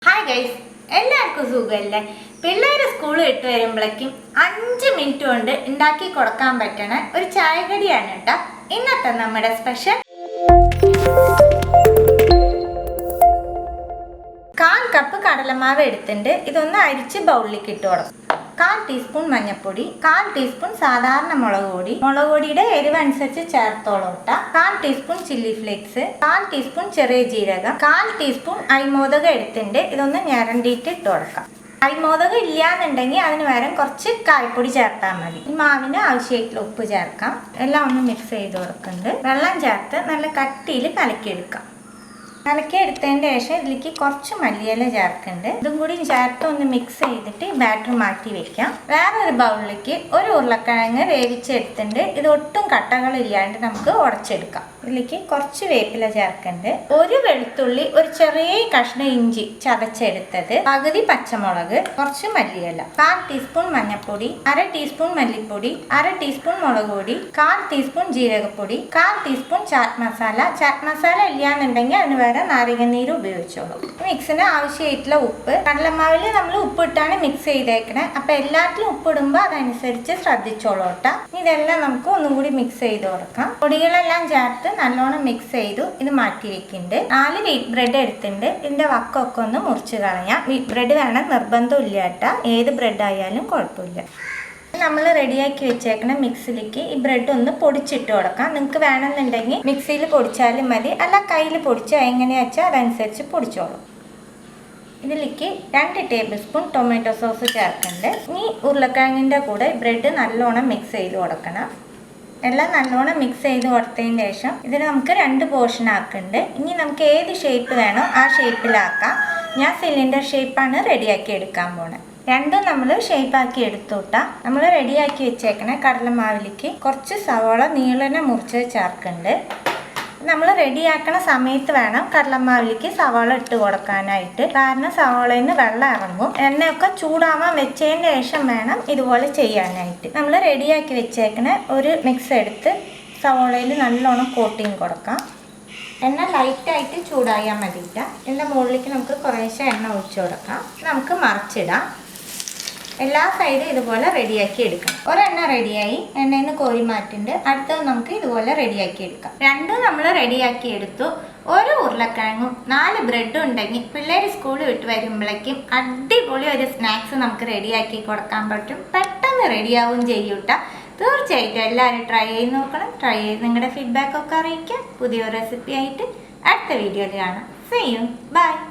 Hi guys, എല്ലാവർക്കും സുഖമല്ലേ? പിള്ളേർ സ്കൂൾ വിട്ട് വരുമ്പോഴേക്കും 5 മിനിറ്റ് കൊണ്ട് ഉണ്ടാക്കി കൊടുക്കാൻ പറ്റണ ഒരു ചായകടിയാണ് കേട്ടോ ഇന്നത്തെ നമ്മുടെ സ്പെഷ്യൽ. 1/4 കപ്പ് കടലമാവ് എടുത്തിട്ടുണ്ട്. ഇതൊന്ന് അരിച്ച് ബൗളിലേക്ക് ഇട്ട് കൊടുക്കും. 1/4 ടീസ്പൂൺ മഞ്ഞൾപ്പൊടി, 1/4 ടീസ്പൂൺ സാധാരണ മുളക് പൊടിയുടെ എരിവ് അനുസരിച്ച് ചേർത്തോളം. 1/4 ടീസ്പൂൺ ചില്ലി ഫ്ലേക്സ്, 1/4 ടീസ്പൂൺ ചെറിയ ജീരകം, 1/4 ടീസ്പൂൺ അരിമോദകം എടുത്തിട്ടുണ്ട്. ഇതൊന്ന് ഞരണ്ടിയിട്ട് ഇട്ട് കൊടുക്കാം. അരിമോദകം ഇല്ലാന്നുണ്ടെങ്കിൽ അതിന് പകരം കുറച്ച് കായ്പ്പൊടി ചേർത്താൽ മതി. ഈ മാവിന് ആവശ്യമായിട്ടുള്ള ഉപ്പ് ചേർക്കാം. എല്ലാം ഒന്ന് മിക്സ് ചെയ്ത് കൊടുക്കുന്നുണ്ട്. വെള്ളം ചേർത്ത് നല്ല കട്ടിയിൽ കലക്കിയെടുക്കാം. കലക്കി എടുത്തതിൻ്റെ ശേഷം ഇതിലേക്ക് കുറച്ച് മല്ലിയില ചേർക്കുന്നുണ്ട്. ഇതും കൂടി ചേർത്ത് ഒന്ന് മിക്സ് ചെയ്തിട്ട് ബാറ്റർ മാറ്റി വെക്കാം. വേറൊരു ബൗളിലേക്ക് ഒരു ഉരുളക്കിഴങ്ങ് വേവിച്ചെടുത്തിട്ടുണ്ട്. ഇത് ഒട്ടും കട്ടകളില്ലാണ്ട് നമുക്ക് ഉടച്ചെടുക്കാം. ഇതിലേക്ക് കുറച്ച് വേപ്പില ചേർക്കുന്നുണ്ട്. ഒരു വെളുത്തുള്ളി, ഒരു ചെറിയ കഷ്ണം ഇഞ്ചി ചതച്ചെടുത്തത്, പകുതി പച്ചമുളക്, കുറച്ച് മല്ലിയില, 1/4 ടീസ്പൂൺ മഞ്ഞൾപ്പൊടി, 1/2 ടീസ്പൂൺ മല്ലിപ്പൊടി, 1/2 ടീസ്പൂൺ മുളക് പൊടി, 1/4 ടീസ്പൂൺ ജീരകപ്പൊടി, 1/4 ടീസ്പൂൺ ചാറ്റ് മസാല. ചാറ്റ് മസാല ഇല്ലാന്നുണ്ടെങ്കിൽ അതിന് വേറെ നാരങ്ങനീര് ഉപയോഗിച്ചോളൂ. മിക്സിന് ആവശ്യമായിട്ടുള്ള ഉപ്പ്. കടലമാവിൽ നമ്മൾ ഉപ്പിട്ടാണ് മിക്സ് ചെയ്തേക്കണേ. അപ്പൊ എല്ലാത്തിലും ഉപ്പിടുമ്പോൾ അതനുസരിച്ച് ശ്രദ്ധിച്ചോളൂ കേട്ടോ. ഇതെല്ലാം നമുക്ക് ഒന്നും കൂടി മിക്സ് ചെയ്ത് കൊടുക്കാം. പൊടികളെല്ലാം ചേർത്ത് നല്ലോണം മിക്സ് ചെയ്തു. ഇത് മാറ്റി വെക്കുന്നുണ്ട്. 4 വീറ്റ് ബ്രെഡ് എടുത്തിട്ടുണ്ട്. ഇതിന്റെ വക്കൊക്കെ ഒന്ന് മുറിച്ച് കളയാം. വീറ്റ് ബ്രെഡ് വേണം, നിർബന്ധമില്ല കേട്ടോ. ഏത് ബ്രെഡ് ആയാലും കുഴപ്പമില്ല. നമ്മൾ റെഡിയാക്കി വെച്ചേക്കണ മിക്സിലേക്ക് ഈ ബ്രെഡ് ഒന്ന് പൊടിച്ചിട്ട് കൊടുക്കാം. നിങ്ങൾക്ക് വേണമെന്നുണ്ടെങ്കിൽ മിക്സിയിൽ പൊടിച്ചാലും മതി, അല്ല കയ്യിൽ പൊടിച്ചാൽ എങ്ങനെയാ വെച്ചാൽ അതനുസരിച്ച് പൊടിച്ചോളൂ. ഇതിലേക്ക് 2 ടേബിൾ സ്പൂൺ ടൊമാറ്റോ സോസ് ചേർക്കുന്നുണ്ട്. ഇനി ഉരുളക്കിഴങ്ങിൻ്റെ കൂടെ ബ്രെഡ് നല്ലോണം മിക്സ് ചെയ്ത് കൊടുക്കണം. എല്ലാം നല്ലോണം മിക്സ് ചെയ്ത് കൊടുത്തതിന് ശേഷം ഇതിന് നമുക്ക് 2 പോർഷൻ ആക്കുന്നുണ്ട്. ഇനി നമുക്ക് ഏത് ഷേപ്പ് വേണോ ആ ഷേപ്പിലാക്കാം. ഞാൻ സിലിണ്ടർ ഷേപ്പാണ് റെഡിയാക്കി എടുക്കാൻ പോണത്. രണ്ടും നമ്മൾ ഷേപ്പാക്കി എടുത്തുട്ടാ. നമ്മൾ റെഡിയാക്കി വെച്ചേക്കണ കടലമാവിലേക്ക് കുറച്ച് സവോള നീളനെ മുറിച്ച് ചേർക്കുന്നുണ്ട്. നമ്മൾ റെഡിയാക്കണ സമയത്ത് വേണം കടലമാവിലേക്ക് സവാള ഇട്ട് കൊടുക്കാനായിട്ട്. കാരണം സവാളയിൽ നിന്ന് വെള്ളം ഇറങ്ങും. എണ്ണയൊക്കെ ചൂടാവാൻ വെച്ചതിന് ശേഷം വേണം ഇതുപോലെ ചെയ്യാനായിട്ട്. നമ്മൾ റെഡിയാക്കി വെച്ചേക്കണ ഒരു മിക്സ് എടുത്ത് സവാളയിൽ നല്ലോണം കോട്ടിങ് കൊടുക്കാം. എണ്ണ ലൈറ്റായിട്ട് ചൂടായാൽ മതിയില്ല. ഇതിൻ്റെ മുകളിലേക്ക് നമുക്ക് കുറേശ്ശെ എണ്ണ ഒഴിച്ചു കൊടുക്കാം. നമുക്ക് മറിച്ചിടാം. എല്ലാ സൈഡും ഇതുപോലെ റെഡിയാക്കി എടുക്കാം. ഒരെണ്ണ റെഡിയായി, എണ്ണയിൽ നിന്ന് കോരി മാറ്റുന്നുണ്ട്. അടുത്തത് നമുക്ക് ഇതുപോലെ റെഡിയാക്കി എടുക്കാം. രണ്ടും നമ്മൾ റെഡിയാക്കി എടുത്തു. ഒരു ഉരുളക്കിഴങ്ങും 4 ബ്രെഡും ഉണ്ടെങ്കിൽ പിള്ളേർ സ്കൂളിൽ വിട്ട് വരുമ്പോഴേക്കും അടിപൊളി ഒരു സ്നാക്സ് നമുക്ക് റെഡിയാക്കി കൊടുക്കാൻ പറ്റും. പെട്ടെന്ന് റെഡിയാവുകയും ചെയ്യൂട്ടാ. തീർച്ചയായിട്ടും എല്ലാവരും ട്രൈ ചെയ്ത് നോക്കണം. ട്രൈ ചെയ്ത് നിങ്ങളുടെ ഫീഡ്ബാക്കൊക്കെ അറിയിക്കാം. പുതിയൊരു റെസിപ്പി ആയിട്ട് അടുത്ത വീഡിയോയിൽ കാണാം. See you. Bye.